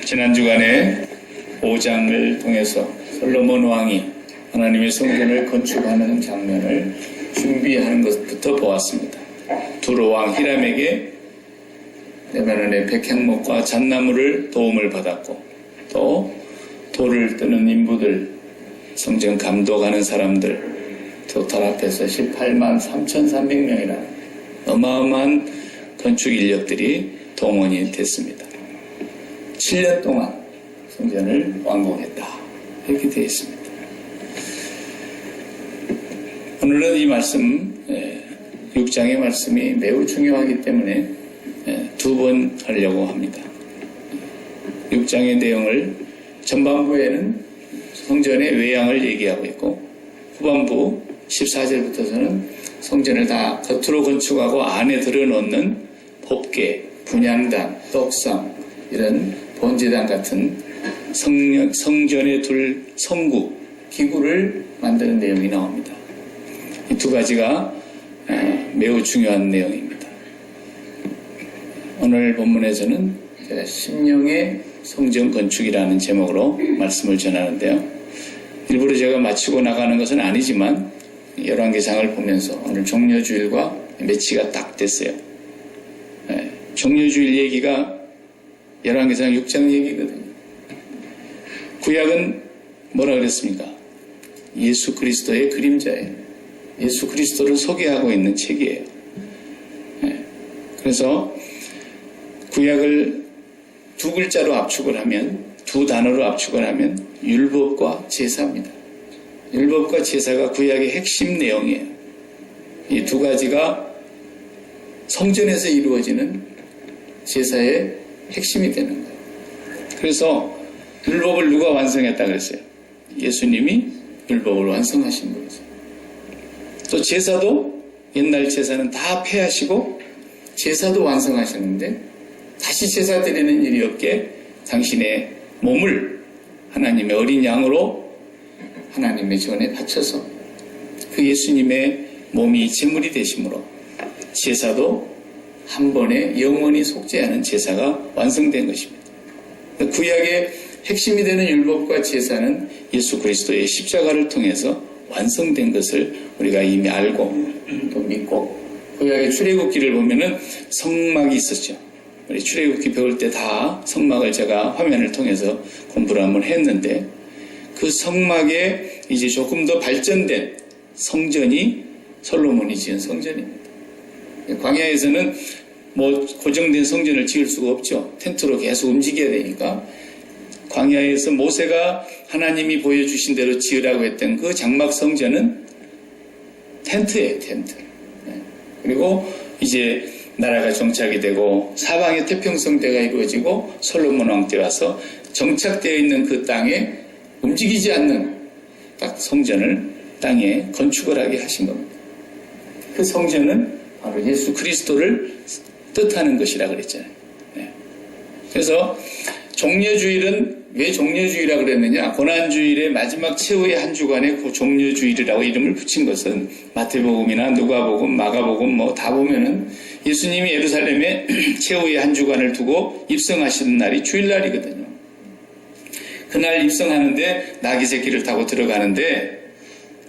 지난 주간에 5장을 통해서 솔로몬 왕이 하나님의 성전을 건축하는 장면을 준비하는 것부터 보았습니다. 두로 왕 히람에게 레바논의 백향목과 잣나무를 도움을 받았고, 또 돌을 뜨는 인부들, 성전 감독하는 사람들, 토탈 앞에서 18만 3,300명이라는 어마어마한 건축 인력들이 동원이 됐습니다. 7년 동안 성전을 완공했다, 이렇게 되어 있습니다. 오늘은 이 말씀, 6장의 말씀이 매우 중요하기 때문에 두 번 하려고 합니다. 6장의 내용을 전반부에는 성전의 외양을 얘기하고 있고, 후반부 14절부터서는 성전을 다 겉으로 건축하고 안에 들어놓는 법궤, 분향단, 떡상, 이런 번제단 같은 성전에 둘 성구, 기구를 만드는 내용이 나옵니다. 이 두 가지가 매우 중요한 내용입니다. 오늘 본문에서는 제가 심령의 성전 건축이라는 제목으로 말씀을 전하는데요. 일부러 제가 마치고 나가는 것은 아니지만 열왕기상을 보면서 오늘 종려주일과 매치가 딱 됐어요. 종려주일 얘기가 열왕기상 6장 얘기거든요. 구약은 뭐라 그랬습니까? 예수 그리스도의 그림자예요. 예수 그리스도를 소개하고 있는 책이에요. 그래서 구약을 두 글자로 압축을 하면, 두 단어로 압축을 하면 율법과 제사입니다. 율법과 제사가 구약의 핵심 내용이에요. 이 두 가지가 성전에서 이루어지는 제사의 핵심이 되는 거예요. 그래서 율법을 누가 완성했다 그랬어요? 예수님이 율법을 완성하신 거죠. 또 제사도, 옛날 제사는 다 폐하시고 제사도 완성하셨는데 다시 제사 드리는 일이 없게 당신의 몸을 하나님의 어린 양으로 하나님의 전에 바쳐서 그 예수님의 몸이 제물이 되심으로 제사도 한 번에 영원히 속죄하는 제사가 완성된 것입니다. 구약의 핵심이 되는 율법과 제사는 예수 그리스도의 십자가를 통해서 완성된 것을 우리가 이미 알고 또 믿고, 구약의 출애굽기를 보면은 성막이 있었죠. 우리 출애굽기 배울 때 다 성막을 제가 화면을 통해서 공부를 한번 했는데, 그 성막에 이제 조금 더 발전된 성전이 솔로몬이 지은 성전입니다. 광야에서는 뭐 고정된 성전을 지을 수가 없죠. 텐트로 계속 움직여야 되니까 광야에서 모세가 하나님이 보여주신 대로 지으라고 했던 그 장막 성전은 텐트예요, 텐트. 그리고 이제 나라가 정착이 되고 사방에 태평성대가 이루어지고 솔로몬 왕 때 와서 정착되어 있는 그 땅에 움직이지 않는 딱 성전을 땅에 건축을 하게 하신 겁니다. 그 성전은 바로 예수 그리스도를 뜻하는 것이라 그랬잖아요. 그래서 종려주일은 왜 종려주일이라고 그랬느냐? 고난주일의 마지막 최후의 한 주간에 그 종려주일이라고 이름을 붙인 것은 마태복음이나 누가복음, 마가복음 뭐 다 보면은 예수님이 예루살렘에 최후의 한 주간을 두고 입성하시는 날이 주일날이거든요. 그날 입성하는데 나귀 새끼를 타고 들어가는데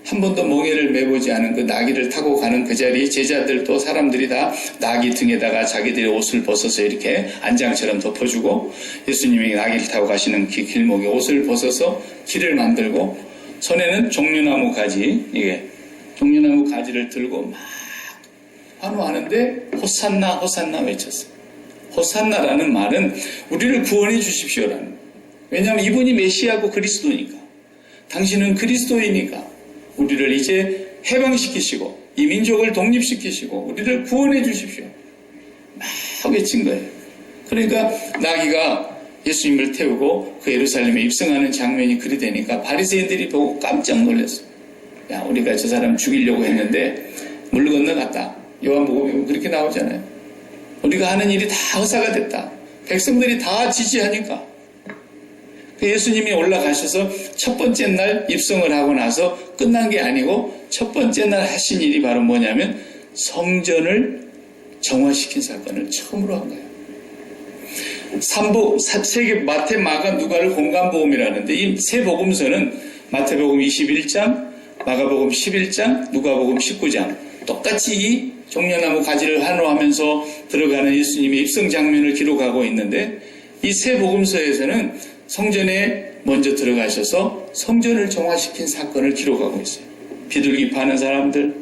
한 번도 멍에를 매보지 않은 그 나귀를 타고 가는 그 자리에 제자들도 사람들이 다 나귀 등에다가 자기들의 옷을 벗어서 이렇게 안장처럼 덮어주고, 예수님이 나귀를 타고 가시는 길목에 옷을 벗어서 길을 만들고 손에는 종려나무 가지, 이게 종려나무 가지를 들고 막 환호하는데 호산나 호산나 외쳤어요. 호산나라는 말은 우리를 구원해 주십시오라는 거예요. 왜냐하면 이분이 메시아고 그리스도니까, 당신은 그리스도이니까 우리를 이제 해방시키시고 이 민족을 독립시키시고 우리를 구원해 주십시오, 막 외친 거예요. 그러니까 나귀가 예수님을 태우고 그 예루살렘에 입성하는 장면이 그리 되니까 바리새인들이 보고 깜짝 놀랐어요. 야, 우리가 저 사람 죽이려고 했는데 물 건너갔다. 요한복음에 그렇게 나오잖아요. 우리가 하는 일이 다 허사가 됐다. 백성들이 다 지지하니까. 예수님이 올라가셔서 첫 번째 날 입성을 하고 나서 끝난 게 아니고 첫 번째 날 하신 일이 바로 뭐냐면 성전을 정화시킨 사건을 처음으로 한 거예요. 세계 마태, 마가, 누가를 공간복음이라는데 이 세 복음서는 마태복음 21장, 마가복음 11장, 누가복음 19장 똑같이 이 종려나무 가지를 한호하면서 들어가는 예수님의 입성 장면을 기록하고 있는데 이 세 복음서에서는 성전에 먼저 들어가셔서 성전을 정화시킨 사건을 기록하고 있어요. 비둘기 파는 사람들,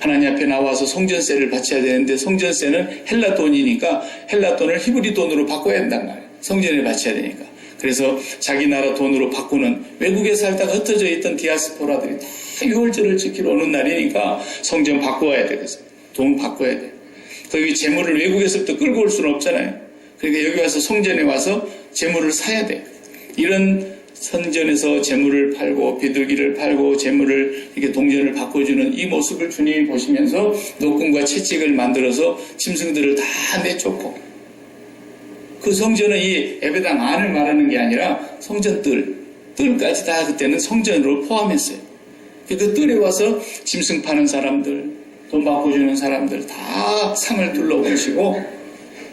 하나님 앞에 나와서 성전세를 바쳐야 되는데 성전세는 헬라 돈이니까 헬라 돈을 히브리 돈으로 바꿔야 된단 말이에요. 성전에 바쳐야 되니까. 그래서 자기 나라 돈으로 바꾸는, 외국에 살다가 흩어져 있던 디아스포라들이 다 6월절을 지키러 오는 날이니까 성전 바꿔야 되겠어요. 돈 바꿔야 돼. 거기 재물을 외국에서부터 끌고 올 수는 없잖아요. 그러니까 여기 와서 성전에 와서 재물을 사야 돼. 이런 성전에서 재물을 팔고 비둘기를 팔고 재물을 이렇게 동전을 바꿔주는 이 모습을 주님이 보시면서 노끈과 채찍을 만들어서 짐승들을 다 내쫓고, 그 성전은 이 예배당 안을 말하는 게 아니라 성전 뜰까지 다 그때는 성전으로 포함했어요. 그 뜰에 와서 짐승 파는 사람들, 돈 바꿔주는 사람들 다 상을 둘러보시고,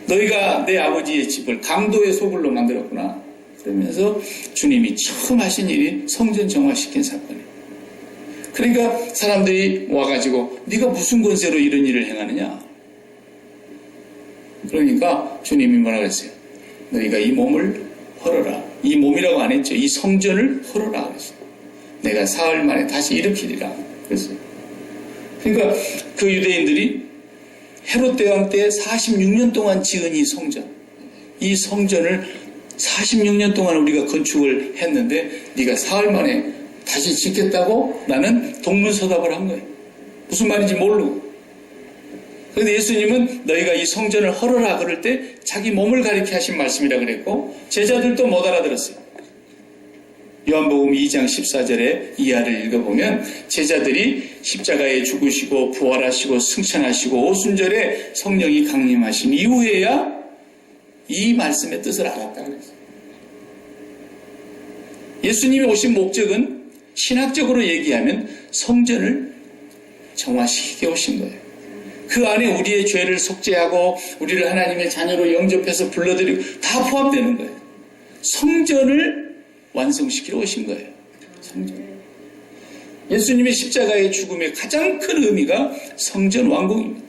너희가 내 아버지의 집을 강도의 소굴로 만들었구나. 그러면서 주님이 처음 하신 일이 성전 정화시킨 사건이에요. 그러니까 사람들이 와가지고 네가 무슨 권세로 이런 일을 행하느냐. 그러니까 주님이 뭐라 그랬어요? 너희가 이 몸을 헐어라. 이 몸이라고 안 했죠. 이 성전을 헐어라 그랬어요. 내가 사흘 만에 다시 일으키리라 그랬어요. 그러니까 그 유대인들이 헤롯 대왕 때 46년 동안 지은 이 성전, 이 성전을 46년 동안 우리가 건축을 했는데 네가 사흘 만에 다시 짓겠다고? 나는 동문서답을 한 거예요. 무슨 말인지 모르고. 그런데 예수님은 너희가 이 성전을 헐어라 그럴 때 자기 몸을 가리켜 하신 말씀이라 그랬고, 제자들도 못 알아들었어요. 요한복음 2장 14절에 이하를 읽어보면 제자들이 십자가에 죽으시고 부활하시고 승천하시고 오순절에 성령이 강림하신 이후에야 이 말씀의 뜻을 알았다 그랬어요. 예수님이 오신 목적은 신학적으로 얘기하면 성전을 정화시키게 오신 거예요. 그 안에 우리의 죄를 속죄하고 우리를 하나님의 자녀로 영접해서 불러들이고 다 포함되는 거예요. 성전을 완성시키러 오신 거예요. 성전. 예수님의 십자가의 죽음의 가장 큰 의미가 성전 완공입니다.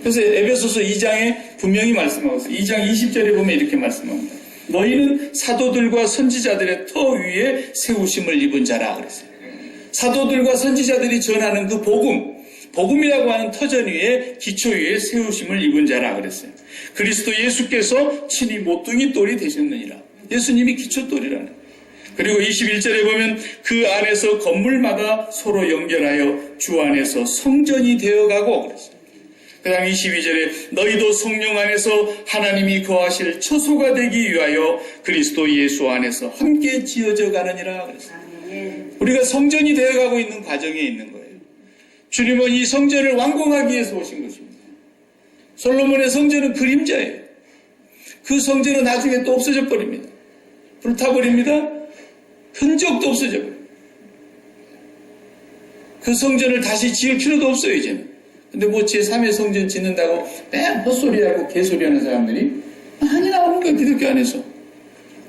그래서 에베소서 2장에 분명히 말씀하고 있어요. 2장 20절에 보면 이렇게 말씀합니다. 너희는 사도들과 선지자들의 터 위에 세우심을 입은 자라 그랬어요. 사도들과 선지자들이 전하는 그 복음이라고 하는 터전 위에 기초 위에 세우심을 입은 자라 그랬어요. 그리스도 예수께서 친히 모퉁이 돌이 되셨느니라. 예수님이 기초돌이라는. 그리고 21절에 보면 그 안에서 건물마다 서로 연결하여 주 안에서 성전이 되어가고 그랬어요. 그 다음 22절에 너희도 성령 안에서 하나님이 거하실 처소가 되기 위하여 그리스도 예수 안에서 함께 지어져 가느니라 그랬어요. 우리가 성전이 되어가고 있는 과정에 있는 거예요. 주님은 이 성전을 완공하기 위해서 오신 것입니다. 솔로몬의 성전은 그림자예요. 그 성전은 나중에 또 없어져 버립니다. 불타버립니다. 흔적도 없어져 버려요. 그 성전을 다시 지을 필요도 없어요, 이제는. 근데 뭐 제3의 성전 짓는다고 맨 헛소리하고 개소리 하는 사람들이 많이 나오는 거예요, 기독교 안에서.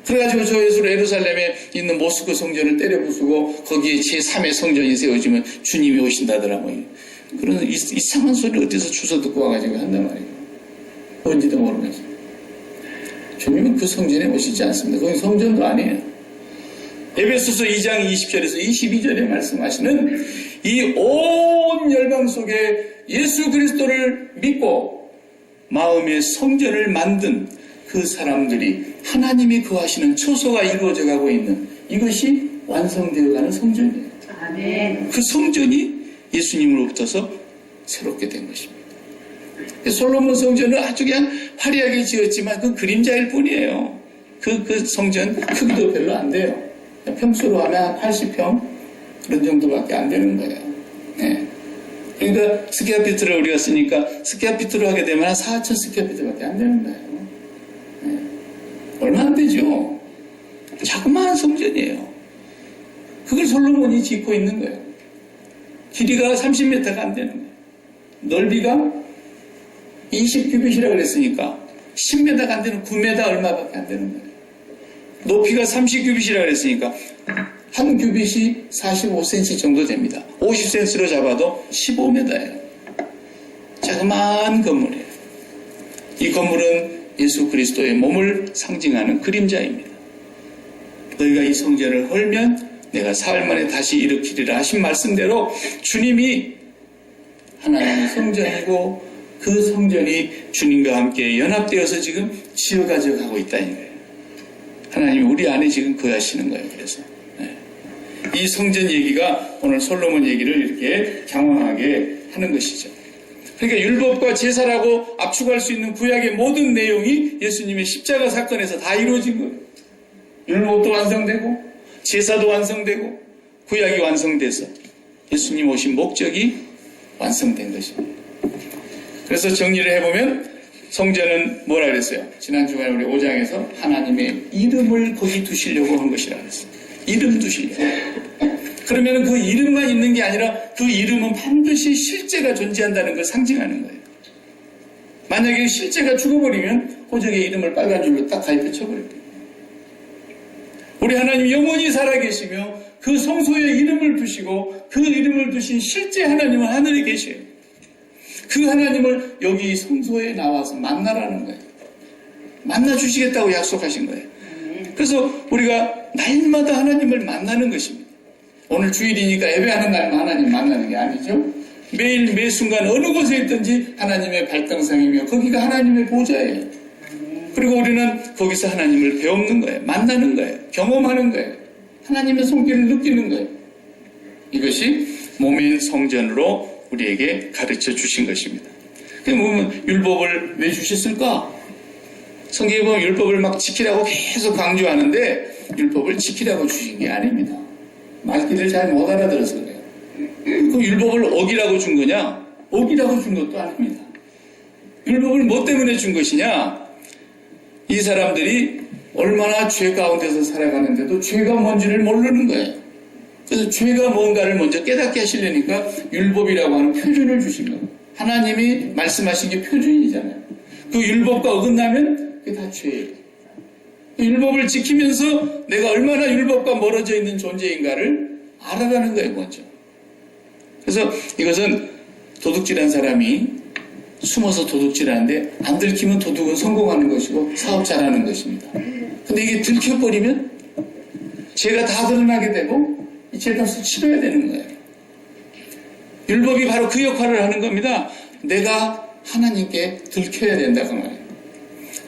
그래가지고 저 예루살렘에 있는 모스크 성전을 때려 부수고 거기에 제3의 성전이 세워지면 주님이 오신다더라, 뭐. 그런 이상한 소리를 어디서 주워 듣고 와가지고 한단 말이에요. 뭔지도 모르면서. 주님은 그 성전에 오시지 않습니다. 거기 성전도 아니에요. 에베소서 2장 20절에서 22절에 말씀하시는 이 온 열방 속에 예수 그리스도를 믿고 마음의 성전을 만든 그 사람들이 하나님이 거하시는 처소가 이루어져 가고 있는 이것이 완성되어가는 성전이에요. 아멘. 그 성전이 예수님으로부터서 새롭게 된 것입니다. 솔로몬 성전은 아주 그냥 화려하게 지었지만 그 그림자일 뿐이에요. 그 성전 크기도 별로 안 돼요. 평수로 하면 80평 그런 정도밖에 안 되는 거예요. 네. 그러니까 스퀘어피트를 우리가 쓰니까 스퀘어피트로 하게 되면 한 4,000 스퀘어피트밖에 안 되는 거예요. 네. 얼마 안 되죠. 자그마한 성전이에요. 그걸 솔로몬이 짓고 있는 거예요. 길이가 30m가 안 되는 거예요. 넓이가 20규빗이라고 그랬으니까 10m가 안 되는 9m 얼마밖에 안 되는 거예요. 높이가 30규빗이라 그랬으니까 한 규빗이 45cm 정도 됩니다. 50cm로 잡아도 15m예요. 자그마한 건물이에요. 이 건물은 예수 그리스도의 몸을 상징하는 그림자입니다. 너희가 이 성전을 헐면 내가 사흘 만에 다시 일으키리라 하신 말씀대로 주님이 하나님의 성전이고 그 성전이 주님과 함께 연합되어서 지금 지어가져 가고 있다는 거예요. 하나님이 우리 안에 지금 거하시는 거예요. 그래서 이 성전 얘기가 오늘 솔로몬 얘기를 이렇게 장황하게 하는 것이죠. 그러니까 율법과 제사라고 압축할 수 있는 구약의 모든 내용이 예수님의 십자가 사건에서 다 이루어진 거예요. 율법도 완성되고 제사도 완성되고 구약이 완성돼서 예수님 오신 목적이 완성된 것입니다. 그래서 정리를 해보면 성전은 뭐라 그랬어요? 지난 주간에 우리 5장에서 하나님의 이름을 거기 두시려고 한 것이라 그랬어요. 이름 두시려고. 그러면 그 이름만 있는 게 아니라 그 이름은 반드시 실제가 존재한다는 걸 상징하는 거예요. 만약에 실제가 죽어버리면 호적의 이름을 빨간 줄로 딱 가입해 쳐버릴 거예요. 우리 하나님 영원히 살아계시며 그 성소에 이름을 두시고 그 이름을 두신 실제 하나님은 하늘에 계셔요. 그 하나님을 여기 성소에 나와서 만나라는 거예요. 만나 주시겠다고 약속하신 거예요. 그래서 우리가 날마다 하나님을 만나는 것입니다. 오늘 주일이니까 예배하는 날만 하나님 만나는 게 아니죠. 매일 매 순간 어느 곳에 있든지 하나님의 발등상이며 거기가 하나님의 보좌예요. 그리고 우리는 거기서 하나님을 배우는 거예요. 만나는 거예요. 경험하는 거예요. 하나님의 손길을 느끼는 거예요. 이것이 몸인 성전으로 우리에게 가르쳐 주신 것입니다. 그러면 율법을 왜 주셨을까? 성경에 보면 율법을 막 지키라고 계속 강조하는데 율법을 지키라고 주신 게 아닙니다. 말귀를 잘 못 알아들어서 그래요. 그 율법을 어기라고 준 거냐? 어기라고 준 것도 아닙니다. 율법을 뭐 때문에 준 것이냐? 이 사람들이 얼마나 죄 가운데서 살아가는데도 죄가 뭔지를 모르는 거예요. 그래서 죄가 뭔가를 먼저 깨닫게 하시려니까 율법이라고 하는 표준을 주신 거예요. 하나님이 말씀하신 게 표준이잖아요. 그 율법과 어긋나면 그게 다 죄예요. 율법을 지키면서 내가 얼마나 율법과 멀어져 있는 존재인가를 알아가는 거예요, 먼저. 그래서 이것은 도둑질한 사람이 숨어서 도둑질하는데 안 들키면 도둑은 성공하는 것이고 사업 잘하는 것입니다. 근데 이게 들켜버리면 죄가 다 드러나게 되고 이 죄값을 치러야 되는 거예요. 율법이 바로 그 역할을 하는 겁니다. 내가 하나님께 들켜야 된다고 말이에요.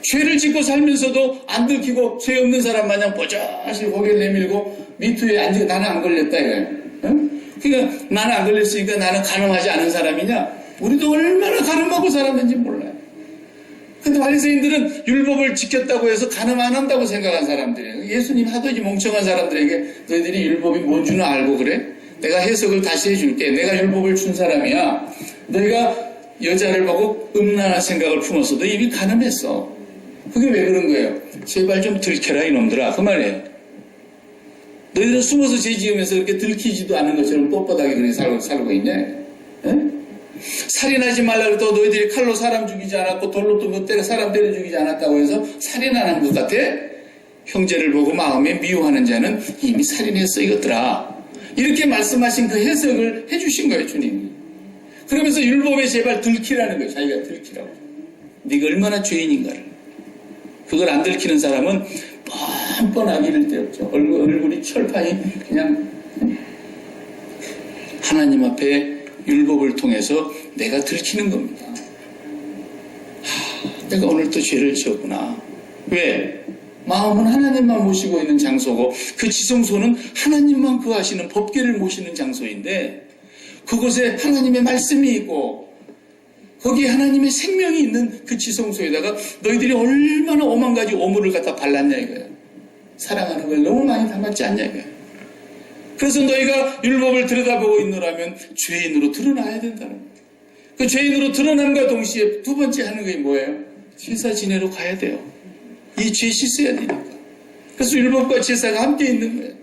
죄를 짓고 살면서도 안 들키고 죄 없는 사람 마냥 뽀짝이 고개를 내밀고 미투에 앉고 나는 안 걸렸다 이거예요. 응? 그러니까 나는 안 걸렸으니까 나는 가늠하지 않은 사람이냐? 우리도 얼마나 가늠하고 살았는지 몰라요. 근데 바리새인들은 율법을 지켰다고 해서 가늠 안 한다고 생각한 사람들이에요. 예수님 하도 이 멍청한 사람들에게 너희들이 율법이 뭔 줄은 알고 그래? 내가 해석을 다시 해줄게. 내가 율법을 준 사람이야. 너희가 여자를 보고 음란한 생각을 품었어도 이미 가늠했어. 그게 왜 그런 거예요? 제발 좀 들켜라 이놈들아. 그 말이에요. 너희들은 숨어서 죄 지으면서 그렇게 들키지도 않은 것처럼 뻣뻣하게 그렇게 살고 있냐? 에? 살인하지 말라 그래도 너희들이 칼로 사람 죽이지 않았고 돌로 또 못 때려 사람 때려 죽이지 않았다고 해서 살인 안 한 것 같아? 형제를 보고 마음에 미워하는 자는 이미 살인했어 이것들아. 이렇게 말씀하신 그 해석을 해주신 거예요, 주님이. 그러면서 율법에 제발 들키라는 거예요. 자기가 들키라고. 네가 얼마나 죄인인가를. 그걸 안 들키는 사람은 뻔뻔하게 이럴 데 없죠. 얼굴이 철판이 그냥 하나님 앞에 율법을 통해서 내가 들키는 겁니다. 내가 오늘 또 죄를 지었구나. 왜? 마음은 하나님만 모시고 있는 장소고 그 지성소는 하나님만 거하시는 법궤를 모시는 장소인데 그곳에 하나님의 말씀이 있고 거기에 하나님의 생명이 있는 그 지성소에다가 너희들이 얼마나 오만 가지 오물을 갖다 발랐냐 이거예요. 사랑하는 걸 너무 많이 담았지 않냐 이거예요. 그래서 너희가 율법을 들여다보고 있노라면 죄인으로 드러나야 된다는 거예요. 그 죄인으로 드러남과 동시에 두 번째 하는 게 뭐예요? 제사 지내러 가야 돼요. 이 죄 씻어야 되니까. 그래서 율법과 제사가 함께 있는 거예요.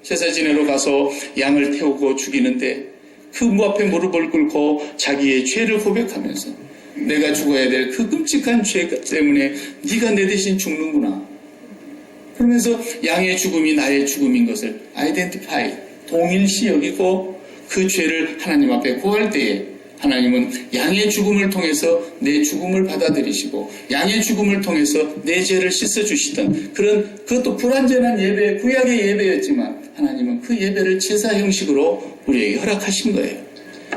제사 지내러 가서 양을 태우고 죽이는데 그 무 앞에 무릎을 꿇고 자기의 죄를 고백하면서 내가 죽어야 될 그 끔찍한 죄 때문에 네가 내 대신 죽는구나. 그러면서 양의 죽음이 나의 죽음인 것을 아이덴티파이, 동일시 여기고 그 죄를 하나님 앞에 구할 때에 하나님은 양의 죽음을 통해서 내 죽음을 받아들이시고 양의 죽음을 통해서 내 죄를 씻어주시던 그것도 불완전한 예배, 구약의 예배였지만 하나님은 그 예배를 제사 형식으로 우리에게 허락하신 거예요.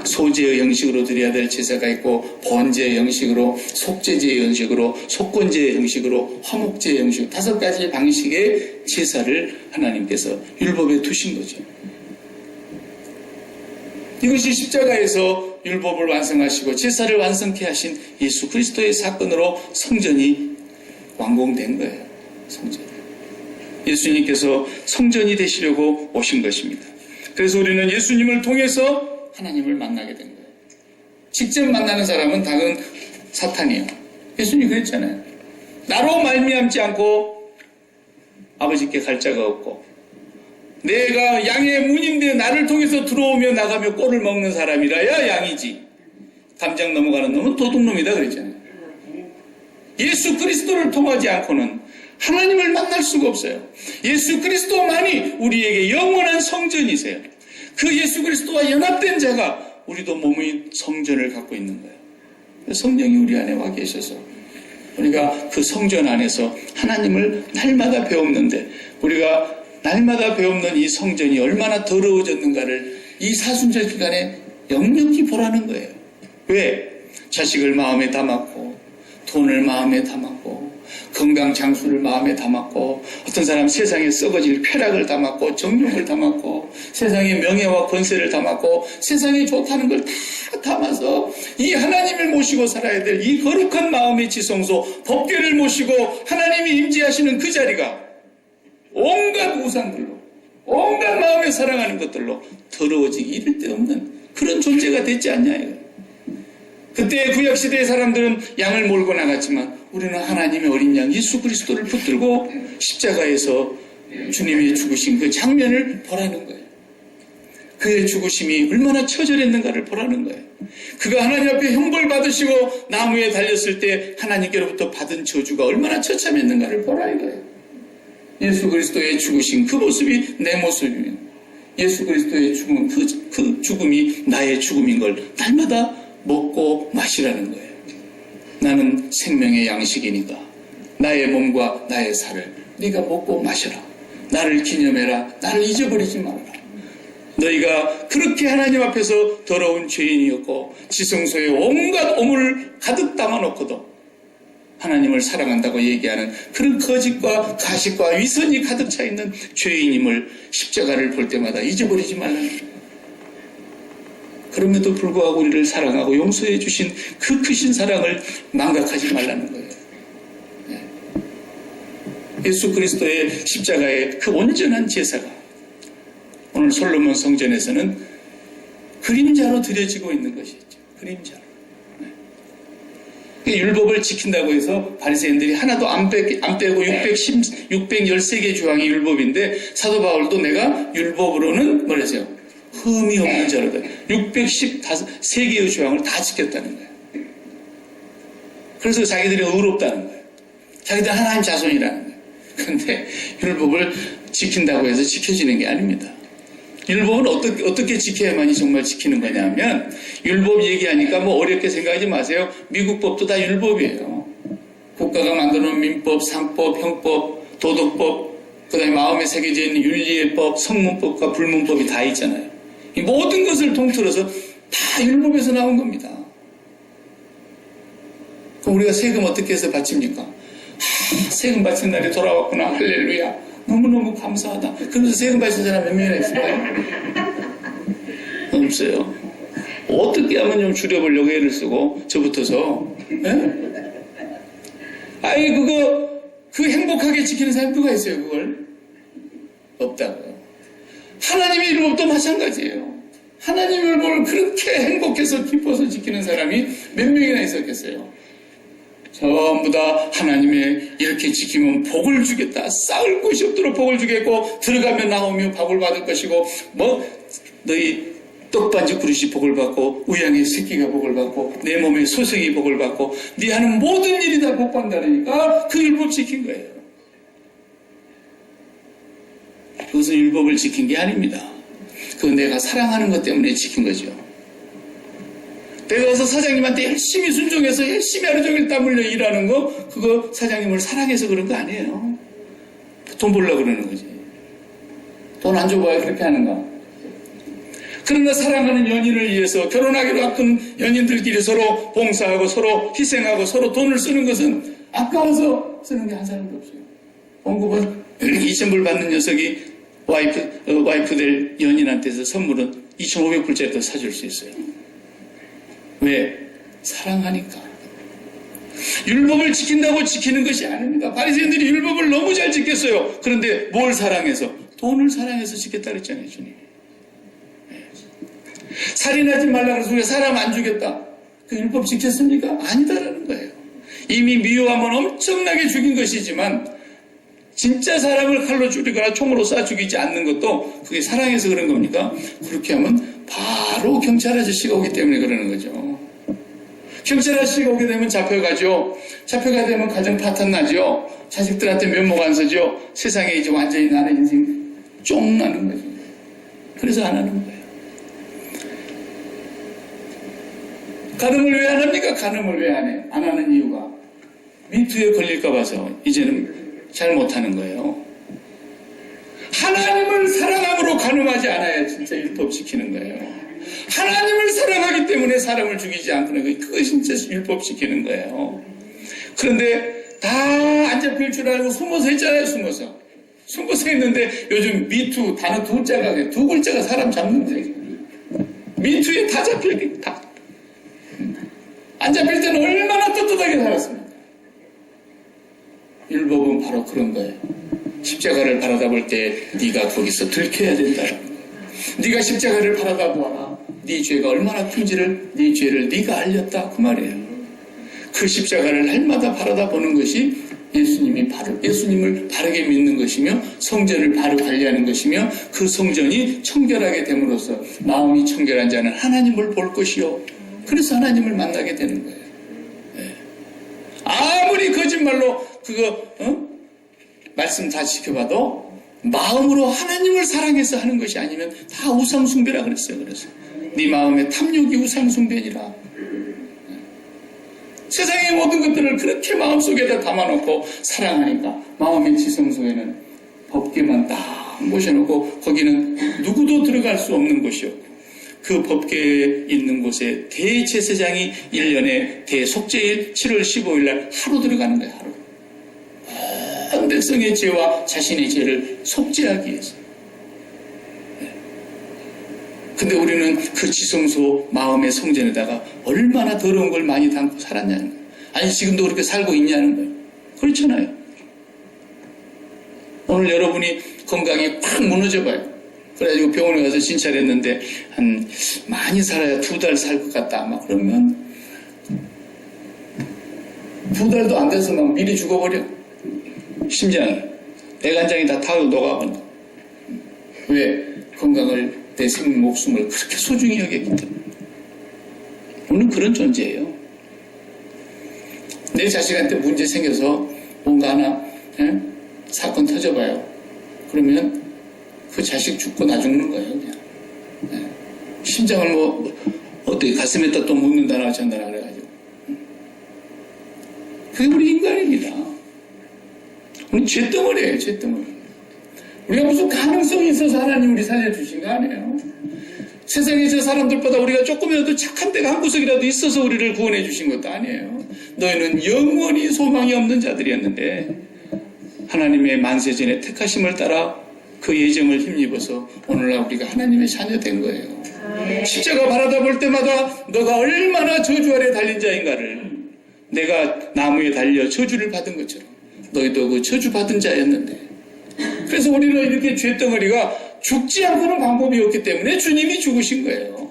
소제의 형식으로 드려야 될 제사가 있고 번제의 형식으로, 속죄제의 형식으로, 속건제의 형식으로, 화목제의 형식으로 5가지 방식의 제사를 하나님께서 율법에 두신 거죠. 이것이 십자가에서 율법을 완성하시고 제사를 완성케 하신 예수 그리스도의 사건으로 성전이 완공된 거예요. 성전. 예수님께서 성전이 되시려고 오신 것입니다. 그래서 우리는 예수님을 통해서 하나님을 만나게 된 거예요. 직접 만나는 사람은 당은 사탄이에요. 예수님이 그랬잖아요. 나로 말미암지 않고 아버지께 갈 자가 없고 내가 양의 문인데 나를 통해서 들어오며 나가며 꼴을 먹는 사람이라야 양이지. 담장 넘어가는 놈은 도둑놈이다 그랬잖아요. 예수 그리스도를 통하지 않고는 하나님을 만날 수가 없어요. 예수 그리스도만이 우리에게 영원한 성전이세요. 그 예수 그리스도와 연합된 자가 우리도 몸의 성전을 갖고 있는 거예요. 성령이 우리 안에 와 계셔서 우리가 그 성전 안에서 하나님을 날마다 배웠는데 우리가 날마다 배우는 이 성전이 얼마나 더러워졌는가를 이 사순절 기간에 역력히 보라는 거예요. 왜? 자식을 마음에 담았고 돈을 마음에 담았고 건강 장수를 마음에 담았고 어떤 사람 세상에 썩어질 쾌락을 담았고 정욕을 담았고 세상의 명예와 권세를 담았고 세상에 좋다는 걸 다 담아서 이 하나님을 모시고 살아야 될 이 거룩한 마음의 지성소 법궤를 모시고 하나님이 임재하시는 그 자리가 온갖 우상들로 온갖 마음에 사랑하는 것들로 더러워지기 이를 데 없는 그런 존재가 됐지 않냐 이거예요. 그때 구약시대의 사람들은 양을 몰고 나갔지만 우리는 하나님의 어린 양 예수 그리스도를 붙들고 십자가에서 주님이 죽으신 그 장면을 보라는 거예요. 그의 죽으심이 얼마나 처절했는가를 보라는 거예요. 그가 하나님 앞에 형벌 받으시고 나무에 달렸을 때 하나님께로부터 받은 저주가 얼마나 처참했는가를 보라 이거예요. 예수 그리스도의 죽으신 그 모습이 내 모습이면 예수 그리스도의 죽음, 그 죽음이 나의 죽음인 걸 날마다 먹고 마시라는 거예요. 나는 생명의 양식이니까 나의 몸과 나의 살을 네가 먹고 마셔라. 나를 기념해라. 나를 잊어버리지 말아라. 너희가 그렇게 하나님 앞에서 더러운 죄인이었고 지성소에 온갖 오물을 가득 담아놓고도 하나님을 사랑한다고 얘기하는 그런 거짓과 가식과 위선이 가득 차 있는 죄인임을 십자가를 볼 때마다 잊어버리지 말라는 거예요. 그럼에도 불구하고 우리를 사랑하고 용서해 주신 그 크신 사랑을 망각하지 말라는 거예요. 예수 그리스도의 십자가의 그 온전한 제사가 오늘 솔로몬 성전에서는 그림자로 드려지고 있는 것이죠. 그림자로. 율법을 지킨다고 해서 바리새인들이 하나도 안 빼고 613개 조항이 율법인데 사도 바울도 내가 율법으로는 뭐라세요? 흠이 없는 자로다. 613개의 조항을 다 지켰다는 거예요. 그래서 자기들이 의롭다는 거예요. 자기들 하나님 자손이라는 거예요. 그런데 율법을 지킨다고 해서 지켜지는 게 아닙니다. 율법은 어떻게 지켜야만이 정말 지키는 거냐면 율법 얘기하니까 뭐 어렵게 생각하지 마세요. 미국 법도 다 율법이에요. 국가가 만들어놓은 민법, 상법, 형법, 도덕법, 그 다음에 마음에 새겨져 있는 윤리의 법, 성문법과 불문법이 다 있잖아요. 이 모든 것을 통틀어서 다 율법에서 나온 겁니다. 그럼 우리가 세금 어떻게 해서 바칩니까? 세금 바친 날이 돌아왔구나. 할렐루야. 너무너무 감사하다. 그러면서 세금 바친 사람 몇 명이나 있을까요? 없어요. 어떻게 하면 좀 줄여보려고 애를 쓰고 저부터서 아이 그 행복하게 지키는 사람이 누가 있어요? 그걸? 없다고요. 하나님의 율법도 마찬가지예요. 하나님의 율법을 그렇게 행복해서 기뻐서 지키는 사람이 몇 명이나 있었겠어요? 전부 다 하나님의 이렇게 지키면 복을 주겠다. 쌓을 곳이 없도록 복을 주겠고 들어가면 나오며 복을 받을 것이고 뭐 너희 떡반지 그릇이 복을 받고 우양의 새끼가 복을 받고 내 몸의 소생이 복을 받고 네 하는 모든 일이 다 복받는다니까 그 율법 지킨 거예요. 그것은 율법을 지킨 게 아닙니다. 그건 내가 사랑하는 것 때문에 지킨 거죠. 내가 가서 사장님한테 열심히 순종해서 열심히 하루 종일 땀 흘려 일하는 거 그거 사장님을 사랑해서 그런 거 아니에요. 돈 벌려고 그러는 거지. 돈 안 줘봐야 그렇게 하는가. 그러나 사랑하는 연인을 위해서 결혼하기로 아픈 연인들끼리 서로 봉사하고 서로 희생하고 서로 돈을 쓰는 것은 아까워서 쓰는 게 한 사람도 없어요. 봉급은 2,000불 받는 녀석이 와이프 될 연인한테서 선물은 2,500불짜리도 사줄 수 있어요. 왜? 사랑하니까. 율법을 지킨다고 지키는 것이 아닙니다. 바리새인들이 율법을 너무 잘 지켰어요. 그런데 뭘 사랑해서? 돈을 사랑해서 지켰다 그랬잖아요, 주님. 살인하지 말라 그래서 우리가 사람 안 죽였다. 그 율법 지켰습니까? 아니다라는 거예요. 이미 미워하면 엄청나게 죽인 것이지만 진짜 사람을 칼로 죽이거나 총으로 쏴 죽이지 않는 것도 그게 사랑해서 그런 겁니까? 그렇게 하면 바로 경찰 아저씨가 오기 때문에 그러는 거죠. 경찰 아저씨가 오게 되면 잡혀가죠. 잡혀가게 되면 가정 파탄 나죠. 자식들한테 면목 안 서죠. 세상에 이제 완전히 나는 인생 쫑 나는 거죠. 그래서 안 하는 거예요. 간음을 왜 안 합니까? 간음을 왜 안 해? 안 하는 이유가 미투에 걸릴까 봐서 이제는 잘 못하는 거예요. 하나님을 사랑함으로 간음하지 않아야 진짜 율법 지키는 거예요. 하나님을 사랑하기 때문에 사람을 죽이지 않는 거예요. 그거 진짜 율법 지키는 거예요. 그런데 다 안 잡힐 줄 알고 숨어서 했잖아요. 숨어서 했는데 요즘 미투 단어 두 글자가 사람 잡는 거예요. 미투에 다 잡힐 다. 안 잡힐 때는 얼마나 떳떳하게 살았습니까? 율법은 바로 그런 거예요. 십자가를 바라다 볼 때 네가 거기서 들켜야 된다는 거예요. 네가 십자가를 바라다 보아라. 네 죄가 얼마나 큰지를 네 죄를 네가 알렸다 그 말이에요. 그 십자가를 날마다 바라다 보는 것이 예수님을 바르게 믿는 것이며 성전을 바로 관리하는 것이며 그 성전이 청결하게 됨으로써 마음이 청결한 자는 하나님을 볼 것이요. 그래서 하나님을 만나게 되는 거예요. 네. 아무리 거짓말로 말씀 다 지켜봐도 마음으로 하나님을 사랑해서 하는 것이 아니면 다 우상숭배라 그랬어요. 그래서 네 마음에 탐욕이 우상숭배니라. 세상의 모든 것들을 그렇게 마음속에다 담아놓고 사랑하니까 마음의 지성소에는 법궤만 딱 모셔놓고 거기는 누구도 들어갈 수 없는 곳이었고 그 법궤에 있는 곳에 대제사장이 1년에 대속죄일 7월 15일 날 하루 들어가는 거예요. 하루. 온 백성의 죄와 자신의 죄를 속죄하기 위해서. 근데 우리는 그 지성소 마음의 성전에다가 얼마나 더러운 걸 많이 담고 살았냐는 거예요. 아니 지금도 그렇게 살고 있냐는 거예요. 그렇잖아요. 오늘 여러분이 건강이 팍 무너져 봐요. 그래가지고 병원에 가서 진찰을 했는데 많이 살아야 2달 살 것 같다. 막 그러면 2달도 안 돼서 막 미리 죽어버려. 심장이. 내간장이 다 타고 녹아버린다. 왜? 건강을 내 생명 목숨을 그렇게 소중히 여겼기 때문에. 우리는 그런 존재예요. 내 자식한테 문제 생겨서 뭔가 하나 사건 터져봐요. 그러면 그 자식 죽고 나 죽는 거예요. 그냥. 심장을 어떻게 가슴에다 또 묻는다나 어쩐다나 그래가지고. 그게 우리 인간입니다. 우리 죄덩어리예요. 죄덩어리. 우리가 무슨 가능성이 있어서 하나님 우리 살려주신 거 아니에요. 세상에 저 사람들보다 우리가 조금이라도 착한 데가 한 구석이라도 있어서 우리를 구원해 주신 것도 아니에요. 너희는 영원히 소망이 없는 자들이었는데 하나님의 만세전에 택하심을 따라 그 예정을 힘입어서 오늘날 우리가 하나님의 자녀 된 거예요. 십자가 바라다 볼 때마다 너가 얼마나 저주 아래 달린 자인가를 내가 나무에 달려 저주를 받은 것처럼 너희도 그 저주 받은 자였는데 그래서 우리는 이렇게 죄덩어리가 죽지 않고는 방법이 없기 때문에 주님이 죽으신 거예요.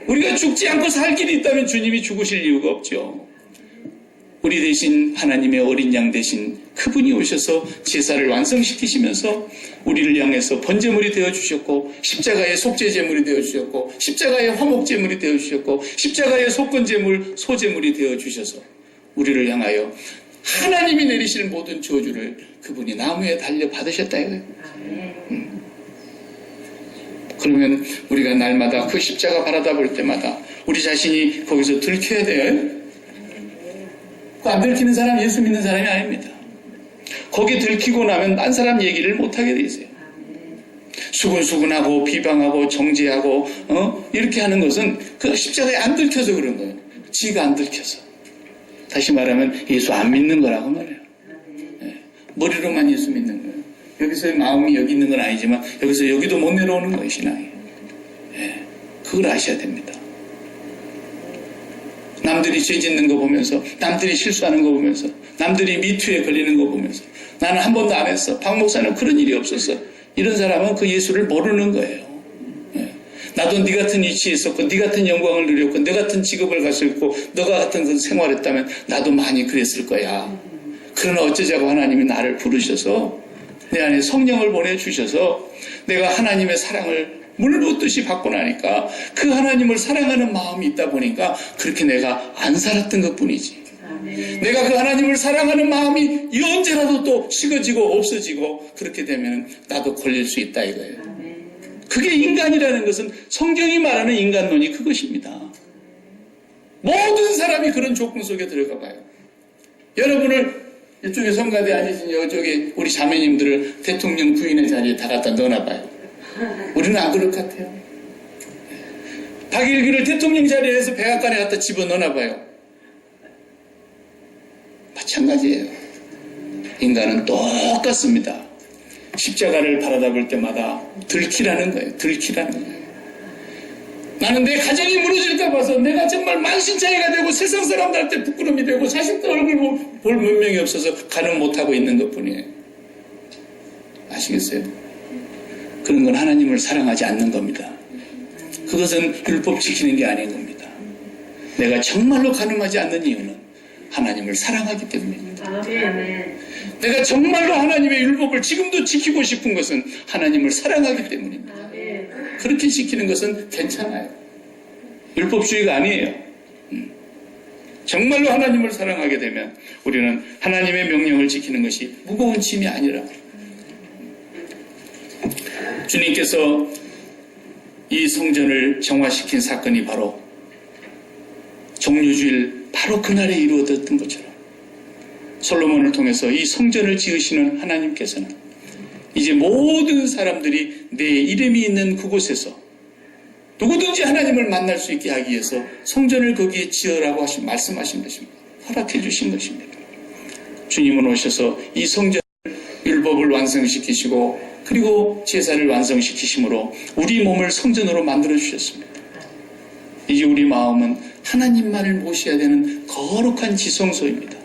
우리가 죽지 않고 살 길이 있다면 주님이 죽으실 이유가 없죠. 우리 대신 하나님의 어린 양 대신 그분이 오셔서 제사를 완성시키시면서 우리를 향해서 번제물이 되어주셨고 십자가의 속죄제물이 되어주셨고 십자가의 화목제물이 되어주셨고 십자가의 속건제물 소제물이 되어주셔서 우리를 향하여 하나님이 내리실 모든 저주를 그분이 나무에 달려 받으셨다 이거예요. 그러면 우리가 날마다 그 십자가 바라다 볼 때마다 우리 자신이 거기서 들켜야 돼요. 안 들키는 사람 예수 믿는 사람이 아닙니다. 거기 들키고 나면 딴 사람 얘기를 못하게 돼 있어요. 수근수근하고 비방하고 정죄하고 이렇게 하는 것은 그 십자가에 안 들켜서 그런 거예요. 지가 안 들켜서. 다시 말하면 예수 안 믿는 거라고 말해요. 네. 머리로만 예수 믿는 거예요. 여기서 마음이 여기 있는 건 아니지만 여기서 여기도 못 내려오는 거예요. 신앙이. 네. 그걸 아셔야 됩니다. 남들이 죄 짓는 거 보면서, 남들이 실수하는 거 보면서, 남들이 미투에 걸리는 거 보면서 나는 한 번도 안 했어. 박 목사는 그런 일이 없었어. 이런 사람은 그 예수를 모르는 거예요. 네. 나도 네 같은 위치에 있었고 네 같은 영광을 누렸고 네 같은 직업을 가졌고 너가 같은 그 생활했다면 나도 많이 그랬을 거야. 그러나 어쩌자고 하나님이 나를 부르셔서 내 안에 성령을 보내주셔서 내가 하나님의 사랑을 물붓듯이 받고 나니까 그 하나님을 사랑하는 마음이 있다 보니까 그렇게 내가 안 살았던 것뿐이지. 내가 그 하나님을 사랑하는 마음이 언제라도 또 식어지고 없어지고 그렇게 되면 나도 걸릴 수 있다 이거예요. 그게 인간이라는 것은 성경이 말하는 인간론이 그것입니다. 모든 사람이 그런 조건 속에 들어가 봐요. 여러분을 이쪽에 성가대 앉으신 이쪽에 우리 자매님들을 대통령 부인의 자리에 다 갖다 넣어놔봐요. 우리는 안 그럴 것 같아요. 박일규를 대통령 자리에서 백악관에 갖다 집어넣어놔봐요. 마찬가지예요. 인간은 똑같습니다. 십자가를 바라다 볼 때마다 들키라는 거예요. 들키라는 거예요. 나는 내 가정이 무너질까 봐서 내가 정말 만신창이가 되고 세상 사람들한테 부끄러움이 되고 자식들 얼굴 볼 문명이 없어서 가는 못하고 있는 것뿐이에요. 아시겠어요? 그런 건 하나님을 사랑하지 않는 겁니다. 그것은 율법 지키는 게 아닌 겁니다. 내가 정말로 가늠하지 않는 이유는 하나님을 사랑하기 때문입니다. 아멘. 내가 정말로 하나님의 율법을 지금도 지키고 싶은 것은 하나님을 사랑하기 때문입니다. 아멘. 그렇게 지키는 것은 괜찮아요. 율법주의가 아니에요. 정말로 하나님을 사랑하게 되면 우리는 하나님의 명령을 지키는 것이 무거운 짐이 아니라 주님께서 이 성전을 정화시킨 사건이 바로 종료주일 바로 그날에 이루어졌던 것처럼 솔로몬을 통해서 이 성전을 지으시는 하나님께서는 이제 모든 사람들이 내 이름이 있는 그곳에서 누구든지 하나님을 만날 수 있게 하기 위해서 성전을 거기에 지으라고 말씀하신 것입니다. 허락해 주신 것입니다. 주님은 오셔서 이 성전 율법을 완성시키시고 그리고 제사를 완성시키심으로 우리 몸을 성전으로 만들어 주셨습니다. 이제 우리 마음은 하나님만을 모셔야 되는 거룩한 지성소입니다.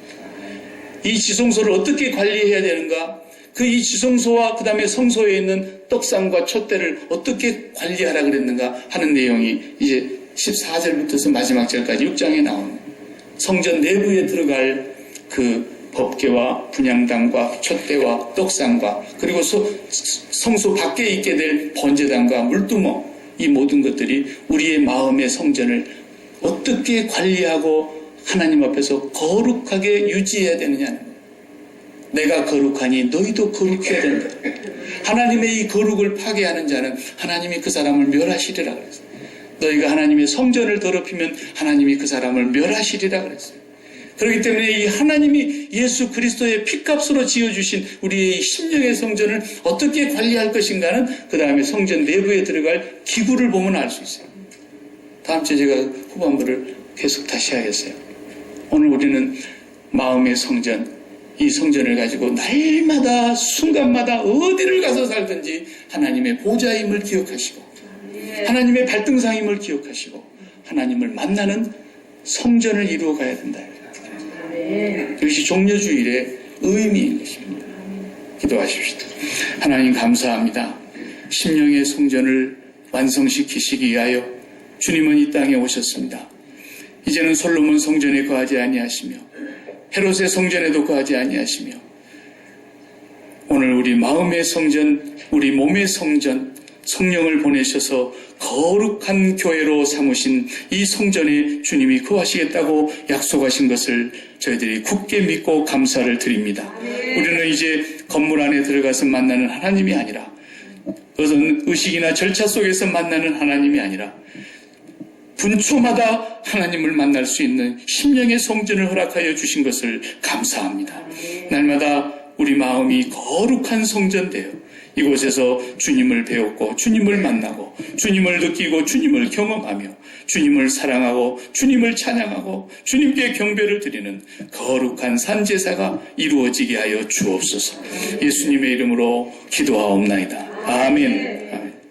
이 지성소를 어떻게 관리해야 되는가? 그 이 지성소와 그 다음에 성소에 있는 떡상과 촛대를 어떻게 관리하라 그랬는가 하는 내용이 이제 14절부터서 마지막 절까지 6장에 나옵니다. 성전 내부에 들어갈 그 법궤와 분향당과 촛대와 떡상과 그리고 성소 밖에 있게 될 번제당과 물두멍 이 모든 것들이 우리의 마음의 성전을 어떻게 관리하고 하나님 앞에서 거룩하게 유지해야 되느냐는 거예요. 내가 거룩하니 너희도 거룩해야 된다. 하나님의 이 거룩을 파괴하는 자는 하나님이 그 사람을 멸하시리라 그랬어요. 너희가 하나님의 성전을 더럽히면 하나님이 그 사람을 멸하시리라 그랬어요. 그렇기 때문에 이 하나님이 예수 그리스도의 피값으로 지어주신 우리의 심령의 성전을 어떻게 관리할 것인가는 그 다음에 성전 내부에 들어갈 기구를 보면 알 수 있어요. 다음 주에 제가 후반부를 계속 다시 하겠어요. 오늘 우리는 마음의 성전, 이 성전을 가지고 날마다 순간마다 어디를 가서 살든지 하나님의 보좌임을 기억하시고 하나님의 발등상임을 기억하시고 하나님을 만나는 성전을 이루어 가야 된다. 이것이 종려주일의 의미인 것입니다. 기도하십시다. 하나님 감사합니다. 심령의 성전을 완성시키시기 위하여 주님은 이 땅에 오셨습니다. 이제는 솔로몬 성전에 거하지 아니하시며 헤롯의 성전에도 거하지 아니하시며 오늘 우리 마음의 성전, 우리 몸의 성전, 성령을 보내셔서 거룩한 교회로 삼으신 이 성전에 주님이 거하시겠다고 약속하신 것을 저희들이 굳게 믿고 감사를 드립니다. 우리는 이제 건물 안에 들어가서 만나는 하나님이 아니라 어떤 의식이나 절차 속에서 만나는 하나님이 아니라 분초마다 하나님을 만날 수 있는 심령의 성전을 허락하여 주신 것을 감사합니다. 날마다 우리 마음이 거룩한 성전되어 이곳에서 주님을 배웠고 주님을 만나고 주님을 느끼고 주님을 경험하며 주님을 사랑하고 주님을 찬양하고 주님께 경배를 드리는 거룩한 산제사가 이루어지게 하여 주옵소서. 예수님의 이름으로 기도하옵나이다. 아멘.